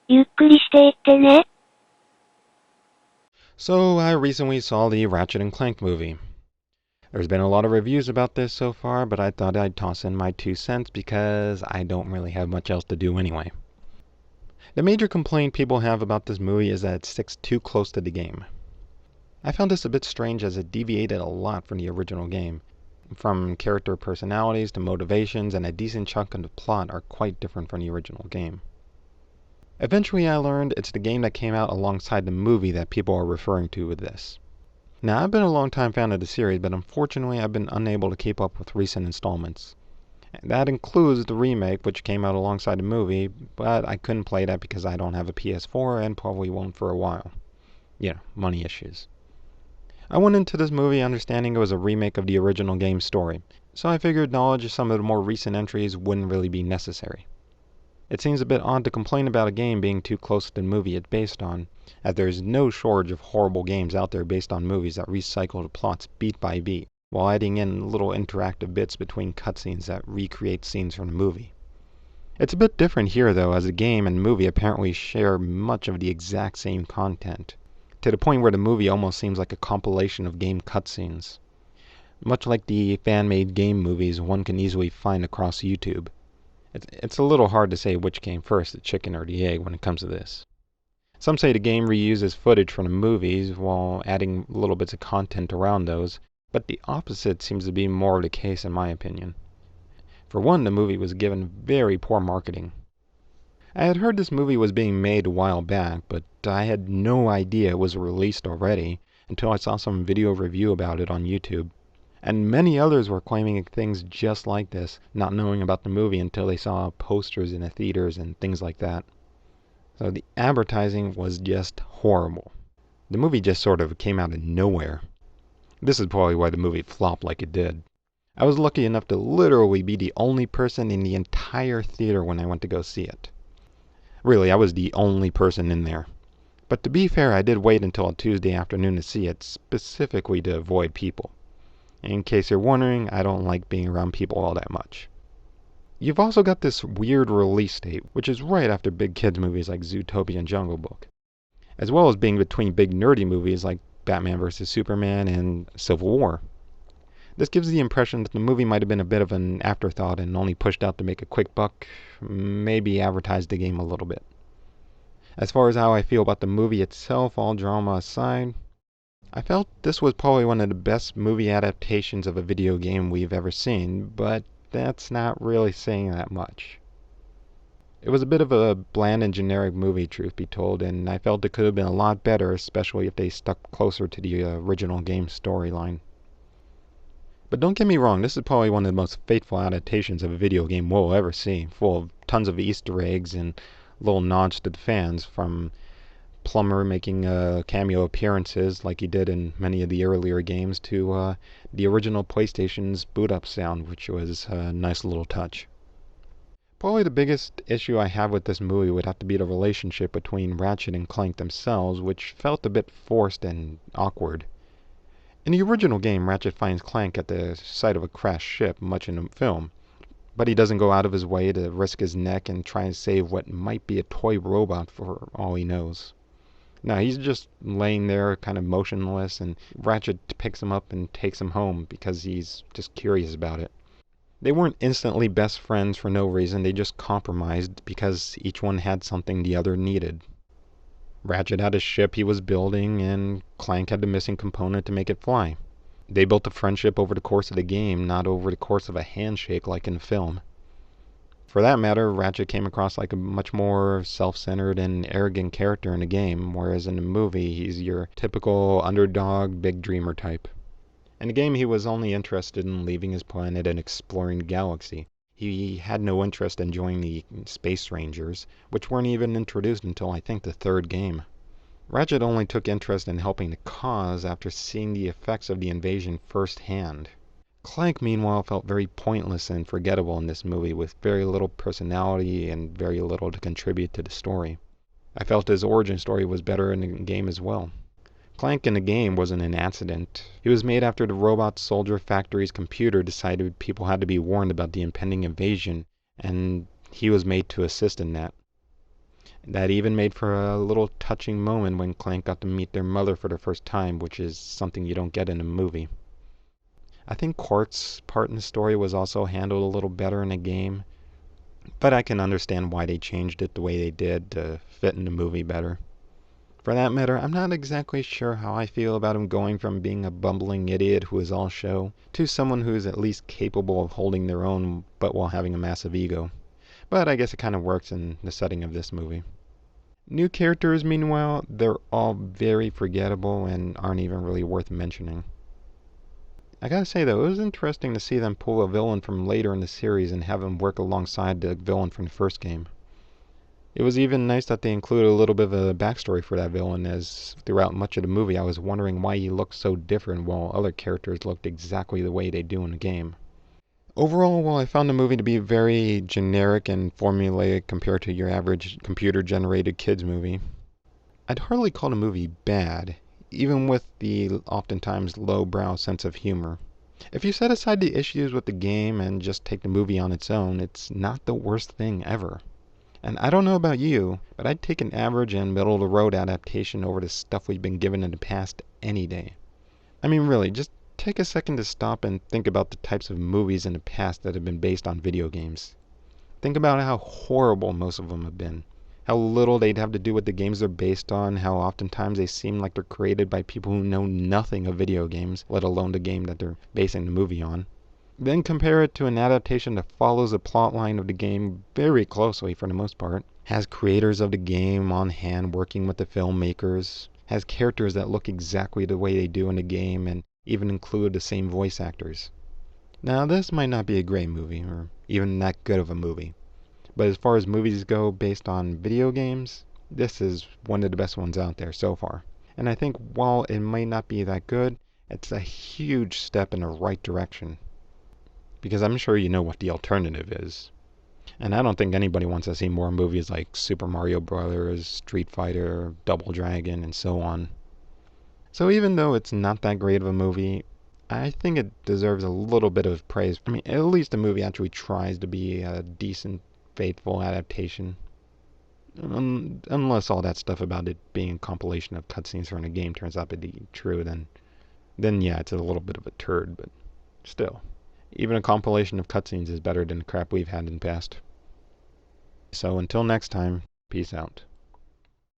ゆっくりしていってね。So, I recently saw the Ratchet and Clank movie. There's been a lot of reviews about this so far, but I thought I'd toss in my 2 cents because I don't really have much else to do anyway. The major complaint people have about this movie is that it sticks too close to the game. I found this a bit strange as it deviated a lot from the original game. From character personalities to motivations, and a decent chunk of the plot are quite different from the original game. Eventually, I learned it's the game that came out alongside the movie that people are referring to with this. Now, I've been a long-time fan of the series, but unfortunately I've been unable to keep up with recent installments. That includes the remake, which came out alongside the movie, but I couldn't play that because I don't have a PS4 and probably won't for a while. Money issues. I went into this movie understanding it was a remake of the original game's story, so I figured knowledge of some of the more recent entries wouldn't really be necessary. It seems a bit odd to complain about a game being too close to the movie it's based on, as there is no shortage of horrible games out there based on movies that recycle the plots beat by beat, while adding in little interactive bits between cutscenes that recreate scenes from the movie. It's a bit different here though, as the game and movie apparently share much of the exact same content, to the point where the movie almost seems like a compilation of game cutscenes. Much like the fan-made game movies one can easily find across YouTube. It's a little hard to say which came first, the chicken or the egg, when it comes to this. Some say the game reuses footage from the movies while adding little bits of content around those, but the opposite seems to be more of the case in my opinion. For one, the movie was given very poor marketing. I had heard this movie was being made a while back, but I had no idea it was released already until I saw some video review about it on YouTube. And many others were claiming things just like this, not knowing about the movie until they saw posters in the theaters and things like that. So the advertising was just horrible. The movie just sort of came out of nowhere. This is probably why the movie flopped like it did. I was lucky enough to literally be the only person in the entire theater when I went to go see it. Really, I was the only person in there. But to be fair, I did wait until a Tuesday afternoon to see it, specifically to avoid people. In case you're wondering, I don't like being around people all that much. You've also got this weird release date, which is right after big kids movies like Zootopia and Jungle Book, as well as being between big nerdy movies like Batman vs. Superman and Civil War. This gives the impression that the movie might have been a bit of an afterthought and only pushed out to make a quick buck, maybe advertise the game a little bit. As far as how I feel about the movie itself, all drama aside, I felt this was probably one of the best movie adaptations of a video game we've ever seen, but that's not really saying that much. It was a bit of a bland and generic movie, truth be told, and I felt it could have been a lot better, especially if they stuck closer to the original game storyline. But don't get me wrong, this is probably one of the most faithful adaptations of a video game we'll ever see, full of tons of Easter eggs and little nods to the fans, from Plumber making cameo appearances like he did in many of the earlier games to the original PlayStation's boot up sound, which was a nice little touch. Probably the biggest issue I have with this movie would have to be the relationship between Ratchet and Clank themselves, which felt a bit forced and awkward. In the original game, Ratchet finds Clank at the site of a crashed ship, much in the film, but he doesn't go out of his way to risk his neck and try and save what might be a toy robot for all he knows. No, he's just laying there kind of motionless, and Ratchet picks him up and takes him home because he's just curious about it. They weren't instantly best friends for no reason, they just compromised because each one had something the other needed. Ratchet had a ship he was building, and Clank had the missing component to make it fly. They built a friendship over the course of the game, not over the course of a handshake like in the film. For that matter, Ratchet came across like a much more self-centered and arrogant character in the game, whereas in the movie he's your typical underdog, big dreamer type. In the game he was only interested in leaving his planet and exploring the galaxy. He had no interest in joining the Space Rangers, which weren't even introduced until I think the third game. Ratchet only took interest in helping the cause after seeing the effects of the invasion firsthand. Clank, meanwhile, felt very pointless and forgettable in this movie, with very little personality and very little to contribute to the story. I felt his origin story was better in the game as well. Clank in the game wasn't an accident. He was made after the robot soldier factory's computer decided people had to be warned about the impending invasion, and he was made to assist in that. That even made for a little touching moment when Clank got to meet their mother for the first time, which is something you don't get in a movie. I think Quark's part in the story was also handled a little better in the game, but I can understand why they changed it the way they did to fit in the movie better. For that matter, I'm not exactly sure how I feel about him going from being a bumbling idiot who is all show to someone who is at least capable of holding their own but while having a massive ego. But I guess it kind of works in the setting of this movie. New characters, meanwhile, they're all very forgettable and aren't even really worth mentioning. I gotta say though, it was interesting to see them pull a villain from later in the series and have him work alongside the villain from the first game. It was even nice that they included a little bit of a backstory for that villain, as throughout much of the movie I was wondering why he looked so different while other characters looked exactly the way they do in the game. Overall, while I found the movie to be very generic and formulaic compared to your average computer-generated kids movie, I'd hardly call the movie bad, even with the oftentimes lowbrow sense of humor. If you set aside the issues with the game and just take the movie on its own, it's not the worst thing ever. And I don't know about you, but I'd take an average and middle-of-the-road adaptation over the stuff we've been given in the past any day. I mean, really, just take a second to stop and think about the types of movies in the past that have been based on video games. Think about how horrible most of them have been. How little they'd have to do with the games they're based on, how oftentimes they seem like they're created by people who know nothing of video games, let alone the game that they're basing the movie on. Then compare it to an adaptation that follows the plotline of the game very closely for the most part, has creators of the game on hand working with the filmmakers, has characters that look exactly the way they do in the game, and even include the same voice actors. Now, this might not be a great movie, or even that good of a movie, but as far as movies go based on video games, this is one of the best ones out there so far. And I think while it might not be that good, it's a huge step in the right direction. Because I'm sure you know what the alternative is. And I don't think anybody wants to see more movies like Super Mario Bros., Street Fighter, Double Dragon, and so on. So even though it's not that great of a movie, I think it deserves a little bit of praise. I mean, at least the movie actually tries to be a decent, faithful adaptation. Unless all that stuff about it being a compilation of cutscenes from a game turns out to be true, then yeah, it's a little bit of a turd, but still. Even a compilation of cutscenes is better than the crap we've had in the past. So until next time, peace out.